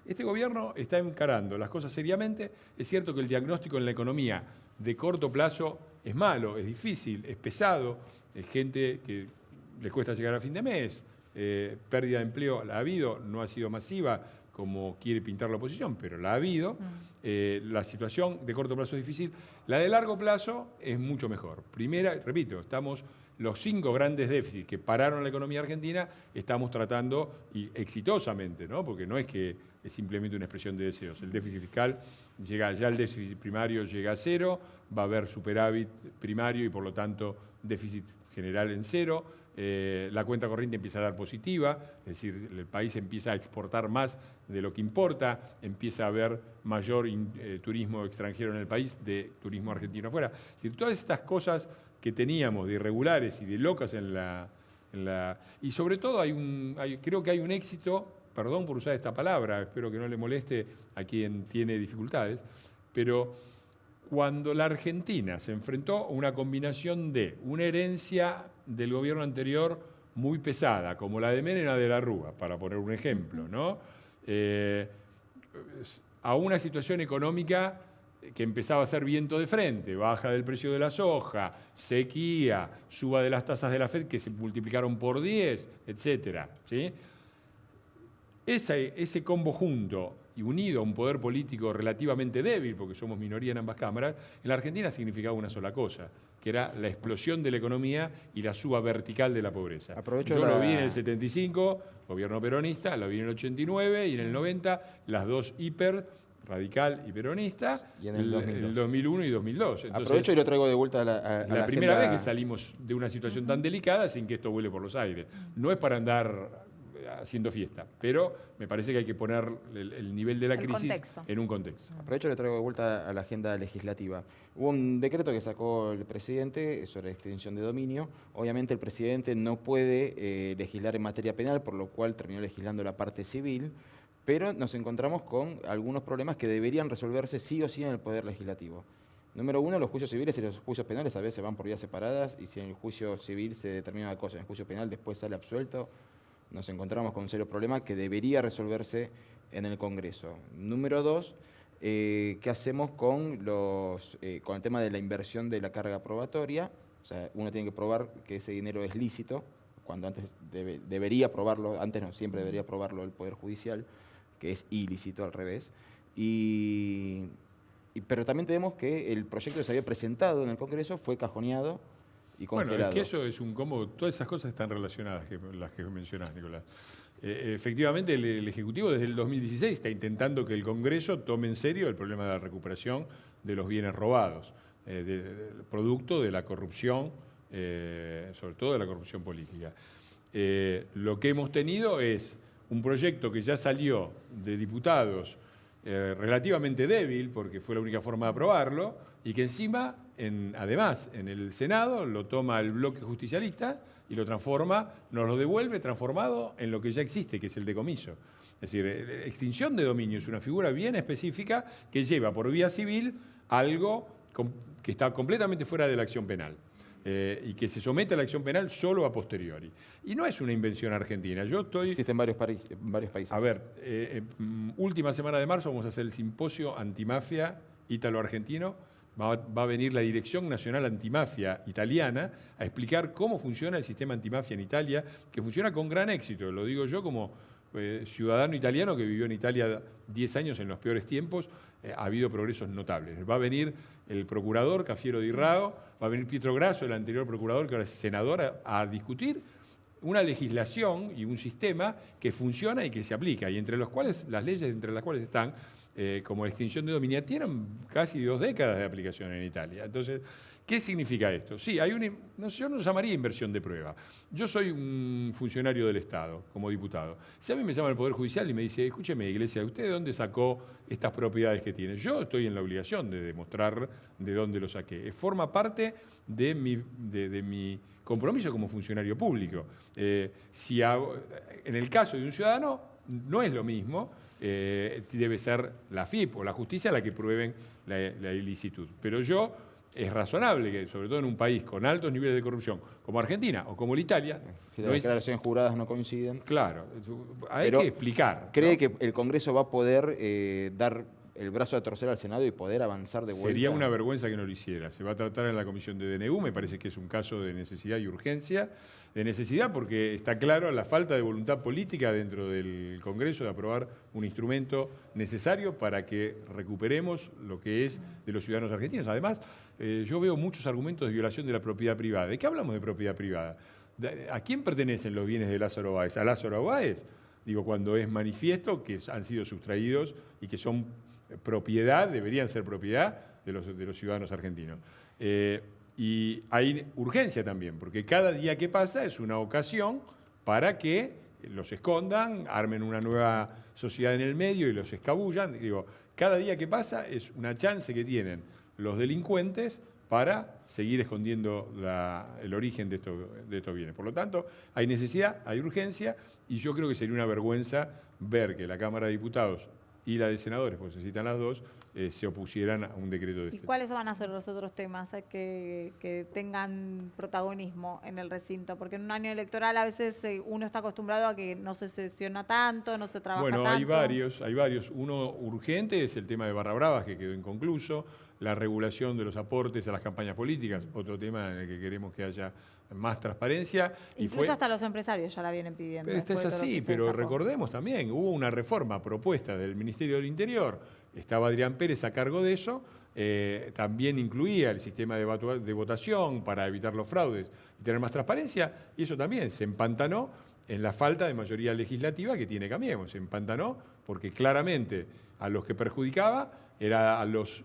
Este gobierno está encarando las cosas seriamente. Es cierto que el diagnóstico en la economía de corto plazo es malo, es difícil, es pesado, es gente que le cuesta llegar a fin de mes, pérdida de empleo la ha habido, no ha sido masiva como quiere pintar la oposición, pero la ha habido. La situación de corto plazo es difícil, la de largo plazo es mucho mejor. Primera, repito, estamos los 5 grandes déficits que pararon la economía argentina, estamos tratando y exitosamente, ¿no? Porque no es que es simplemente una expresión de deseos. El déficit fiscal el déficit primario llega a 0, va a haber superávit primario y por lo tanto déficit general en 0. la cuenta corriente empieza a dar positiva, es decir, el país empieza a exportar más de lo que importa, empieza a haber mayor turismo extranjero en el país, de turismo argentino afuera. Es decir, todas estas cosas que teníamos de irregulares y de locas y sobre todo creo que hay un éxito, perdón por usar esta palabra, espero que no le moleste a quien tiene dificultades, pero cuando la Argentina se enfrentó a una combinación de una herencia del gobierno anterior muy pesada, como la de Menem y la de la Rúa, para poner un ejemplo, ¿no? A una situación económica que empezaba a ser viento de frente, baja del precio de la soja, sequía, suba de las tasas de la FED que se multiplicaron por 10, etcétera, ¿sí? Ese combo junto y unido a un poder político relativamente débil, porque somos minoría en ambas cámaras, en la Argentina significaba una sola cosa, que era la explosión de la economía y la suba vertical de la pobreza. Yo lo vi en el 75, gobierno peronista, lo vi en el 89 y en el 90, las dos radical y peronista, y en el 2001 y 2002. Entonces, aprovecho y lo traigo de vuelta a la primera vez que salimos de una situación tan delicada sin que esto vuele por los aires. No es para andar haciendo fiesta, pero me parece que hay que poner el nivel de la crisis en un contexto. Aprovecho y lo traigo de vuelta a la agenda legislativa. Hubo un decreto que sacó el presidente sobre extinción de dominio. Obviamente el presidente no puede legislar en materia penal, por lo cual terminó legislando la parte civil, pero nos encontramos con algunos problemas que deberían resolverse sí o sí en el Poder Legislativo. Número uno, los juicios civiles y los juicios penales a veces van por vías separadas, y si en el juicio civil se determina una cosa, en el juicio penal después sale absuelto, nos encontramos con un serio problema que debería resolverse en el Congreso. Número dos, ¿qué hacemos con el tema de la inversión de la carga probatoria? O sea, uno tiene que probar que ese dinero es lícito, cuando antes debería probarlo, antes no, siempre debería probarlo el Poder Judicial, que es ilícito al revés. Pero también tenemos que el proyecto que se había presentado en el Congreso fue cajoneado y congelado. Bueno, es que eso es un combo, todas esas cosas están relacionadas, las que mencionás, Nicolás. Efectivamente, el Ejecutivo desde el 2016 está intentando que el Congreso tome en serio el problema de la recuperación de los bienes robados, producto de la corrupción, sobre todo de la corrupción política. Lo que hemos tenido es un proyecto que ya salió de diputados relativamente débil, porque fue la única forma de aprobarlo, y que encima, además, en el Senado lo toma el bloque justicialista y lo transforma, nos lo devuelve transformado en lo que ya existe, que es el decomiso. Es decir, extinción de dominio es una figura bien específica que lleva por vía civil algo que está completamente fuera de la acción penal. Y que se somete a la acción penal solo a posteriori. Y no es una invención argentina. Existe en varios países. A ver, última semana de marzo vamos a hacer el simposio antimafia ítalo-argentino. Va a venir la Dirección Nacional Antimafia italiana a explicar cómo funciona el sistema antimafia en Italia, que funciona con gran éxito. Lo digo yo como ciudadano italiano que vivió en Italia 10 años en los peores tiempos. Ha habido progresos notables. Va a venir el procurador Cafiero Di Rao, va a venir Pietro Grasso, el anterior procurador que ahora es senador, a discutir una legislación y un sistema que funciona y que se aplica, y entre los cuales, las leyes entre las cuales están, como la extinción de dominio, tienen casi 2 décadas de aplicación en Italia. Entonces, ¿qué significa esto? Sí, yo no lo llamaría inversión de prueba. Yo soy un funcionario del Estado, como diputado. Si a mí me llama el Poder Judicial y me dice, escúcheme, Iglesia, ¿usted de dónde sacó estas propiedades que tiene? Yo estoy en la obligación de demostrar de dónde lo saqué. Forma parte de mi compromiso como funcionario público. En el caso de un ciudadano, no es lo mismo, debe ser la FIP o la justicia la que prueben la ilicitud. Pero es razonable que, sobre todo en un país con altos niveles de corrupción, como Argentina o como Italia... Si las declaraciones juradas no coinciden... Claro, hay que explicar. ¿Cree que el Congreso va a poder dar el brazo a torcer al Senado y poder avanzar de vuelta? Sería una vergüenza que no lo hiciera. Se va a tratar en la Comisión de DNU, me parece que es un caso de necesidad y urgencia. De necesidad porque está claro la falta de voluntad política dentro del Congreso de aprobar un instrumento necesario para que recuperemos lo que es de los ciudadanos argentinos. Además, yo veo muchos argumentos de violación de la propiedad privada. ¿De qué hablamos de propiedad privada? ¿A quién pertenecen los bienes de Lázaro Báez? ¿A Lázaro Báez? Digo, cuando es manifiesto que han sido sustraídos y que son propiedad, deberían ser propiedad de los ciudadanos argentinos. Y hay urgencia también, porque cada día que pasa es una ocasión para que los escondan, armen una nueva sociedad en el medio y los escabullan. Digo, cada día que pasa es una chance que tienen los delincuentes para seguir escondiendo el origen de estos bienes. Por lo tanto, hay necesidad, hay urgencia, y yo creo que sería una vergüenza ver que la Cámara de Diputados y la de Senadores, porque se citan las dos, se opusieran a un decreto de ¿Y este tipo. cuáles van a ser los otros temas que tengan protagonismo en el recinto? Porque en un año electoral a veces uno está acostumbrado a que no se sesiona tanto, no se trabaja Bueno, tanto. hay varios. Uno urgente es el tema de Barra Bravas, que quedó inconcluso, la regulación de los aportes a las campañas políticas, otro tema en el que queremos que haya más transparencia. Incluso hasta los empresarios ya la vienen pidiendo. Esto es después de todo lo así, que se pero destapó. recordemos también, hubo una reforma propuesta del Ministerio del Interior, estaba Adrián Pérez a cargo de eso, también incluía el sistema de votación para evitar los fraudes y tener más transparencia, y eso también se empantanó en la falta de mayoría legislativa que tiene Cambiemos. Se empantanó porque claramente a los que perjudicaba era a los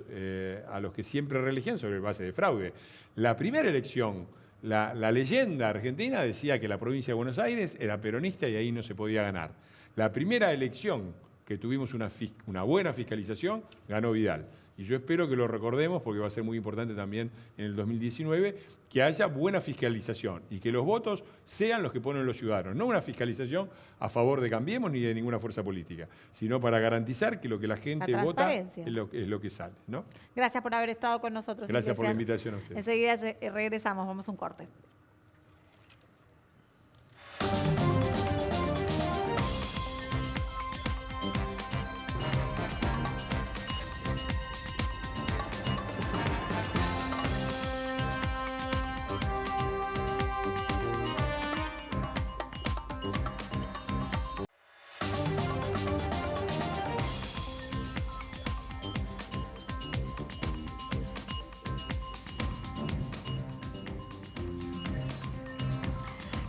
que siempre reelegían sobre base de fraude. La primera elección, la leyenda argentina decía que la provincia de Buenos Aires era peronista y ahí no se podía ganar. La primera elección que tuvimos una buena fiscalización, ganó Vidal. Y yo espero que lo recordemos porque va a ser muy importante también en el 2019 que haya buena fiscalización y que los votos sean los que ponen los ciudadanos. No una fiscalización a favor de Cambiemos ni de ninguna fuerza política, sino para garantizar que lo que la gente vota transparencia. es lo que sale, ¿no? Gracias por haber estado con nosotros. Gracias por la Iglesias. invitación a ustedes. Enseguida regresamos, vamos a un corte.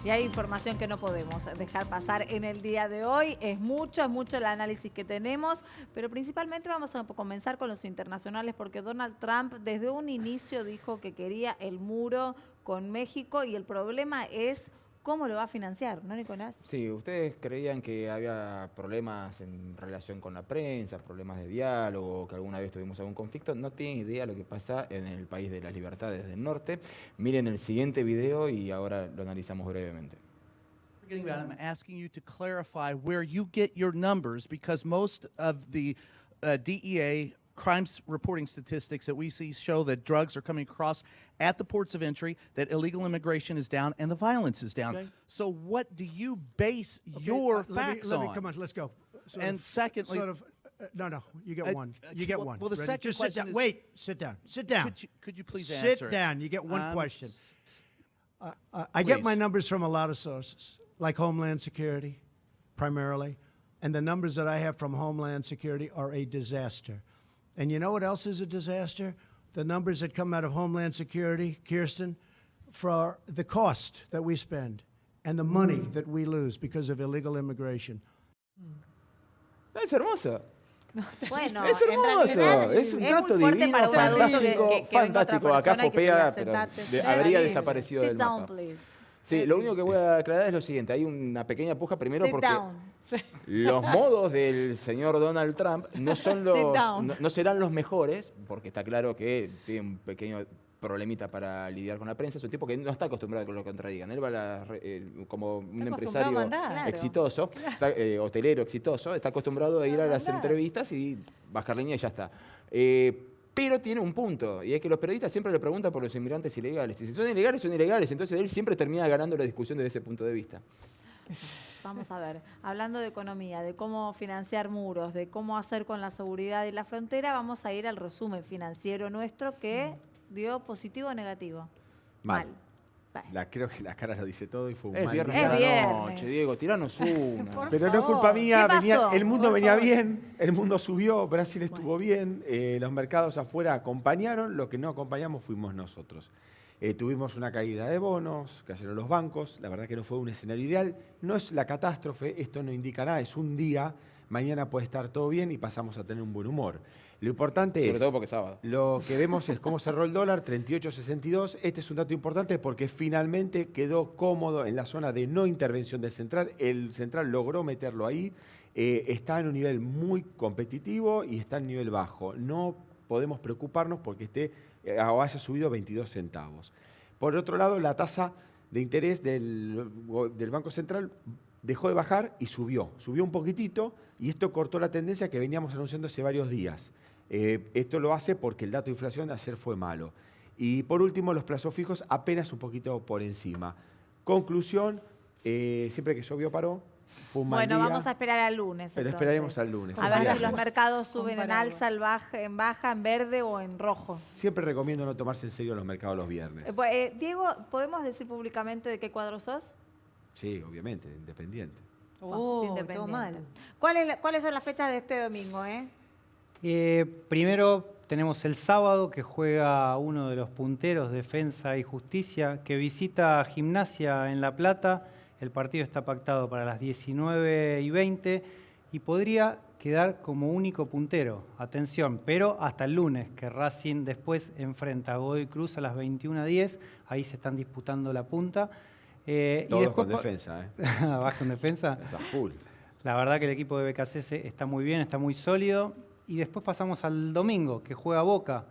Y hay información que no podemos dejar pasar en el día de hoy. Es mucho el análisis que tenemos, pero principalmente vamos a comenzar con los internacionales porque Donald Trump desde un inicio dijo que quería el muro con México y el problema es cómo lo va a financiar, ¿no, Nicolás? Sí, ustedes creían que había problemas en relación con la prensa, problemas de diálogo, que alguna vez tuvimos algún conflicto. No tienen idea lo que pasa en el país de las libertades del norte. Miren el siguiente video y ahora lo analizamos brevemente. I'm asking you to clarify where you get your numbers because most of the DEA crimes reporting statistics that we see show that drugs are coming across at the ports of entry, that illegal immigration is down, and the violence is down. Okay. So what do you base your facts let me, on? come on, let's go. And secondly- no, you get one. You get one. well, the Ready? second Just sit question down. is- Wait, sit down. Sit down. Could you please Sit answer? down. You get one I'm question. s- I get my Please. numbers from a lot of sources, like Homeland Security, primarily. And the numbers that I have from Homeland Security are a disaster. And you know what else is a disaster? The numbers that come out of Homeland Security, Kirsten, for the cost that we spend and the money that we lose because of illegal immigration. Es hermoso. Bueno, Es en hermoso, realidad es un muy dato fuerte divino, para un adulto fantástico, que venga otra fantástico. Acá persona y que te Fopea, diga, pero "Sentate". habría Sit desaparecido del down, mapa. please. Sí, lo único que voy a aclarar es lo siguiente. Hay una pequeña puja primero Sit porque down. los modos del señor Donald Trump no son Sit los down. no serán los mejores, porque está claro que tiene un pequeño problemita para lidiar con la prensa. Es un tipo que no está acostumbrado a que lo contradigan. Él va como un acostumbrado empresario a mandar. Claro. exitoso, hotelero exitoso, está acostumbrado a ir a las mandar. entrevistas y bajar línea y ya está. Pero tiene un punto, y es que los periodistas siempre le preguntan por los inmigrantes ilegales. Y si son ilegales, son ilegales. Entonces él siempre termina ganando la discusión desde ese punto de vista. Vamos a ver, hablando de economía, de cómo financiar muros, de cómo hacer con la seguridad y la frontera, vamos a ir al resumen financiero nuestro que dio positivo o negativo. Mal. Mal. Creo que la cara lo dice todo y fue un Es mal viernes Es a la viernes. noche, Diego, tiranos una. Por Pero no es culpa favor. mía, ¿Qué pasó? el mundo Por venía favor. bien, el mundo subió, Brasil estuvo bien, los mercados afuera acompañaron, lo que no acompañamos fuimos nosotros. Tuvimos una caída de bonos, cayeron los bancos, la verdad que no fue un escenario ideal, no es la catástrofe, esto no indica nada, es un día, mañana puede estar todo bien y pasamos a tener un buen humor. Lo importante Sobre es, todo porque es sábado. lo que vemos es cómo cerró el dólar, 38.62. Este es un dato importante porque finalmente quedó cómodo en la zona de no intervención del central. El central logró meterlo ahí. Está en un nivel muy competitivo y está en nivel bajo. No podemos preocuparnos porque haya subido 22 centavos. Por otro lado, la tasa de interés del Banco Central dejó de bajar y subió un poquitito, y esto cortó la tendencia que veníamos anunciando hace varios días. Esto lo hace porque el dato de inflación de ayer fue malo. Y por último, los plazos fijos apenas un poquito por encima. Conclusión, siempre que llovió paró, fue un mal Bueno, día, vamos a esperar al lunes. pero entonces. esperaremos al lunes. A el ver si viernes. los mercados suben en Comparable. alza, en baja, en verde o en rojo. Siempre recomiendo no tomarse en serio los mercados los viernes. Diego, ¿podemos decir públicamente de qué cuadro sos? Sí, obviamente, independiente. Todo Independiente. mal. ¿Cuáles son las fechas de este domingo? Primero tenemos el sábado, que juega uno de los punteros, Defensa y Justicia, que visita Gimnasia en La Plata. El partido está pactado para las 19:20 y podría quedar como único puntero. Atención, pero hasta el lunes, que Racing después enfrenta a Godoy Cruz a las 21:10. Ahí se están disputando la punta. Y Todos después con defensa, ¿eh? ¿Vas con defensa? Es a full. La verdad que el equipo de BKC está muy bien, está muy sólido. Y después pasamos al domingo, que juega Boca,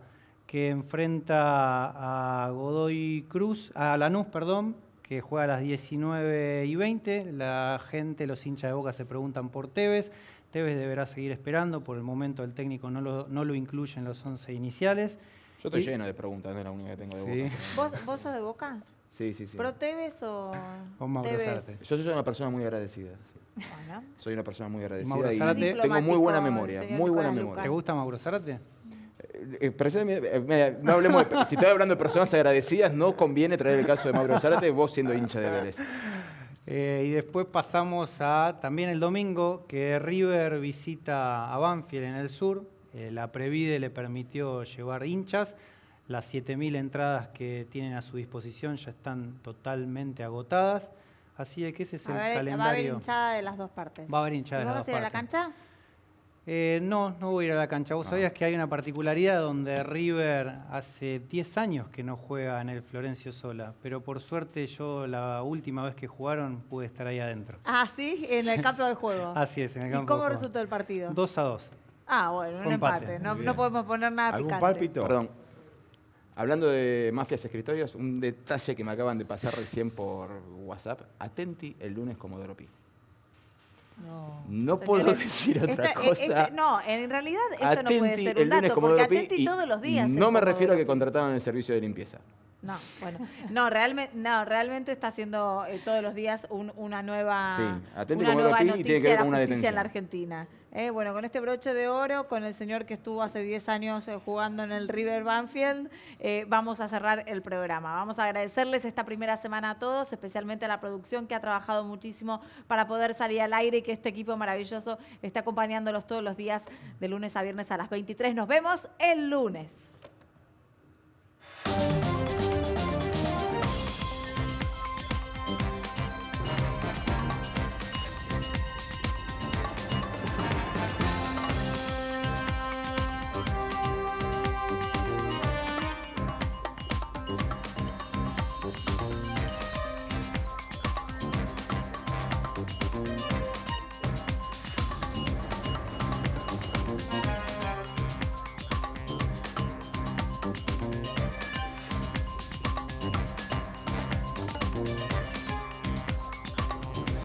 que enfrenta a Godoy Cruz, a Lanús, perdón, que juega a las 19:20. La gente, los hinchas de Boca se preguntan por Tevez. Tevez deberá seguir esperando, por el momento el técnico no lo incluye en los 11 iniciales. Yo estoy Y- lleno de preguntas, no es la única que tengo de Sí. Boca. ¿Vos sos de Boca? Sí, sí, sí. ¿Pro Tevez o O Mauro Tevez? Zárate. Yo soy una persona muy agradecida. sí. Bueno. Soy una persona muy Mauro agradecida y Zárate. tengo muy buena Diplomático, memoria, señor muy buena Nicolás memoria. ¿Te gusta Mauro Zárate? Mira, no hablemos si estoy hablando de personas agradecidas, no conviene traer el caso de Mauro Zárate, vos siendo hincha de Vélez. Y después pasamos a también el domingo, que River visita a Banfield en el sur. La Previde le permitió llevar hinchas. Las 7.000 entradas que tienen a su disposición ya están totalmente agotadas. Así que ese es el Va a haber calendario. hinchada de las dos partes. Va a haber hinchada ¿Y de vos las vas a ir a la dos cancha? No voy a ir a la cancha. ¿Vos sabías que hay una particularidad donde River hace 10 años que no juega en el Florencio Sola? Pero por suerte yo la última vez que jugaron pude estar ahí adentro. Ah, sí, en el campo de juego. Así es, en el ¿Y campo cómo de juego. resultó el partido? 2-2. Ah, bueno, un Fue empate. empate. No, Muy no bien. podemos poner nada ¿Algún picante. pálpito? Perdón. Hablando de mafias escritorias, un detalle que me acaban de pasar recién por WhatsApp. Atenti el lunes Comodoro Pi. No puedo Señores, decir otra cosa. no, en realidad esto no puede Atenti ser el un lunes dato, porque Comodoro Pi Atenti y todos los días. no en me refiero a que Comodoro Pi. contrataron el servicio de limpieza. No, bueno. No, realmente está haciendo todos los días una nueva, Sí, Atenti una Comodoro nueva Pi y noticia tiene que ver de la con una justicia en la detención. Argentina. Bueno, con este broche de oro, con el señor que estuvo hace 10 años jugando en el River Banfield, vamos a cerrar el programa. Vamos a agradecerles esta primera semana a todos, especialmente a la producción que ha trabajado muchísimo para poder salir al aire y que este equipo maravilloso esté acompañándolos todos los días de lunes a viernes a las 23. Nos vemos el lunes.